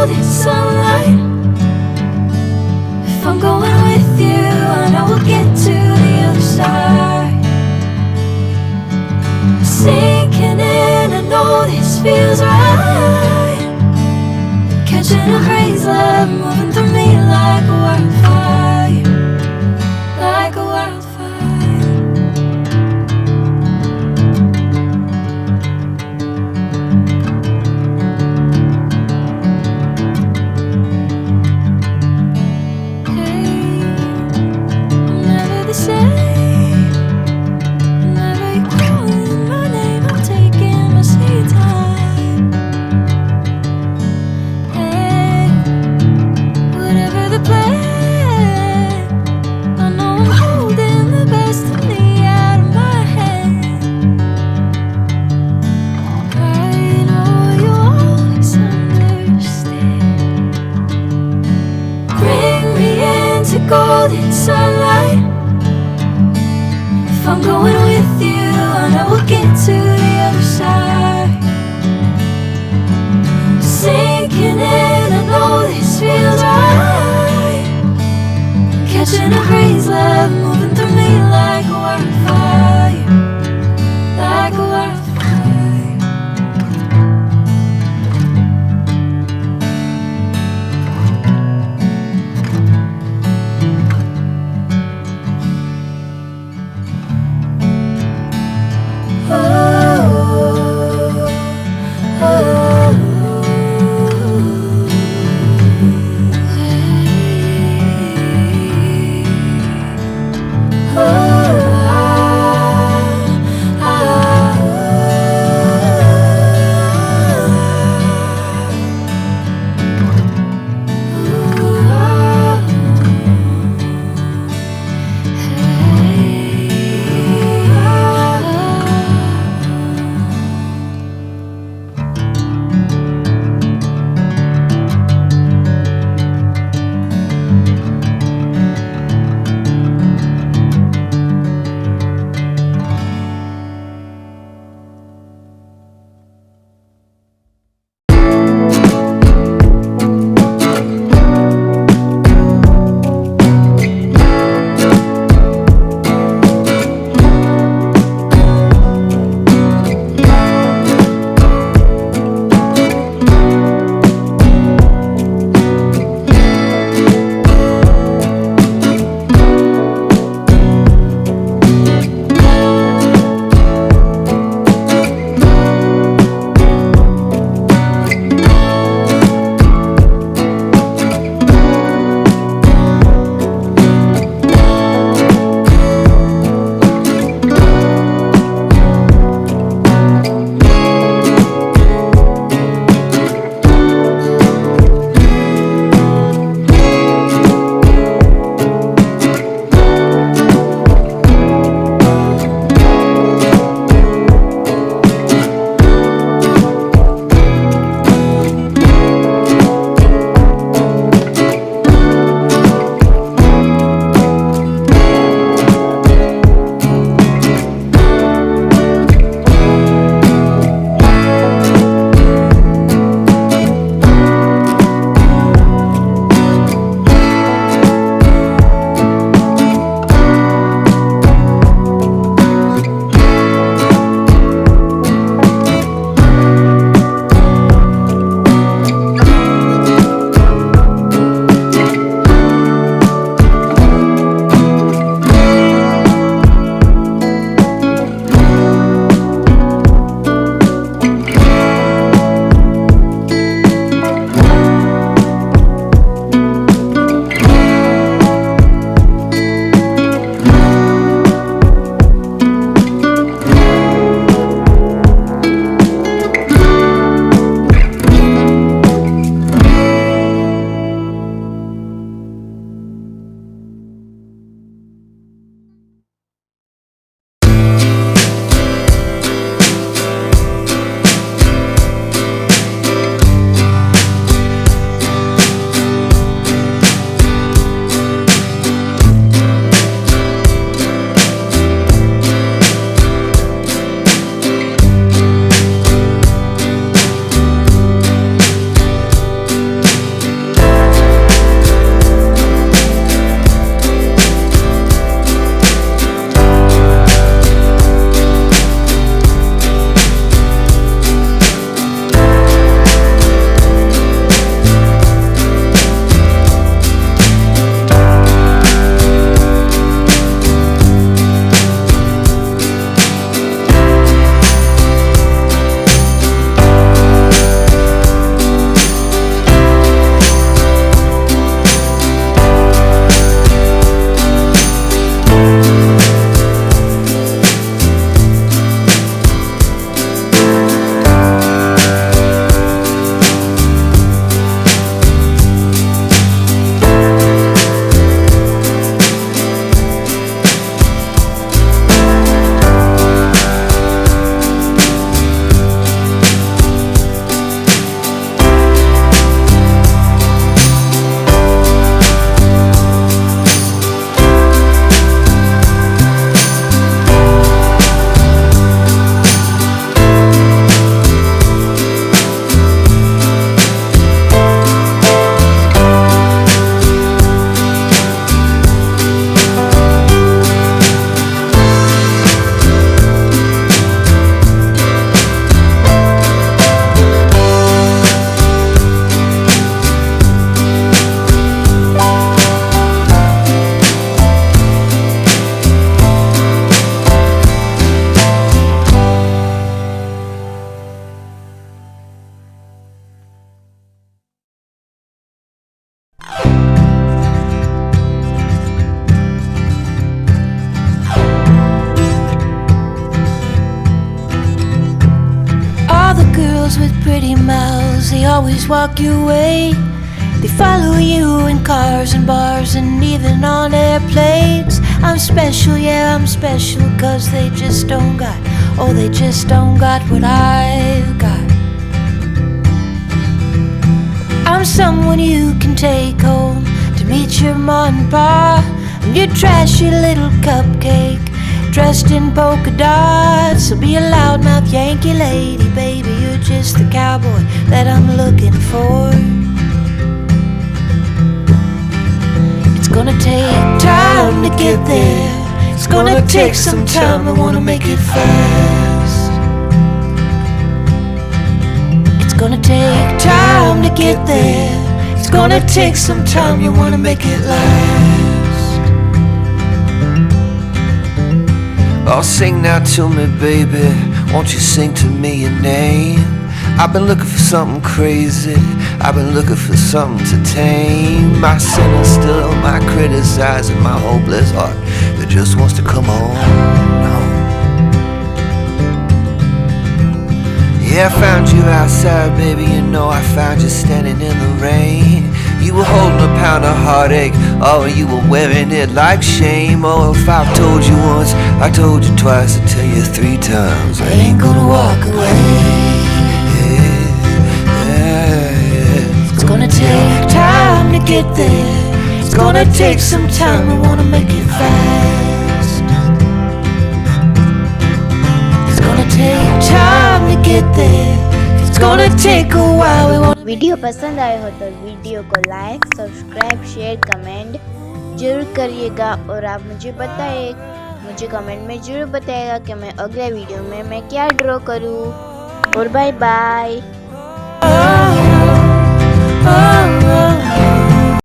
golden sunlight. If I'm going with you, I know we'll get to the other side. Sinking in, I know this feels right. Catching a crazy love moving through me like a wildfire, like a wildfire. Hey, I'm never the same. Whenever you're calling my name, I'm taking my sweet time. Hey, whatever the plan, I know I'm holding the best of me out of my hand. I know you always understand. Bring me into golden sunlight. If I'm going with you, I know we'll get to the other side. Sinking in, I know this feels right. Catching a crazy love moving through me like a wildfire, like a wildfire. Oh, pretty mouths, they always walk your way. They follow you in cars and bars and even on airplanes. I'm special, yeah, I'm special, 'cause they just don't got, oh, they just don't got what I've got. I'm someone you can take home to meet your mom and pa, and your trashy little cupcake dressed in polka dots. So be a loudmouth Yankee lady, baby, you're just the cowboy that I'm looking for. It's gonna take time to get there, it's gonna take some time, I wanna make it fast. It's gonna take time to get there, it's gonna take some time, you wanna make it last. Oh, sing now to me, baby, won't you sing to me your name? I've been looking for something crazy, I've been looking for something to tame my sinner still, my criticizing, my hopeless heart that just wants to come on home. Yeah, I found you outside, baby, you know I found you standing in the rain. You were holding a pound of heartache, oh, and you were wearing it like shame. Oh, if I've told you once, I told you twice, I tell you 3 times, I ain't gonna walk away. It's gonna take time to get there, it's gonna take some time, we wanna make it fast. It's gonna take time to get there, it's gonna take a while, we wanna. Video पसंद आया हो तो video को like, subscribe, share, comment जरूर करिएगा। और आप मुझे कमेंट में जरूर बताइएगा कि मैं अगले वीडियो में मैं क्या ड्रॉ करूँ। और बाय बाय।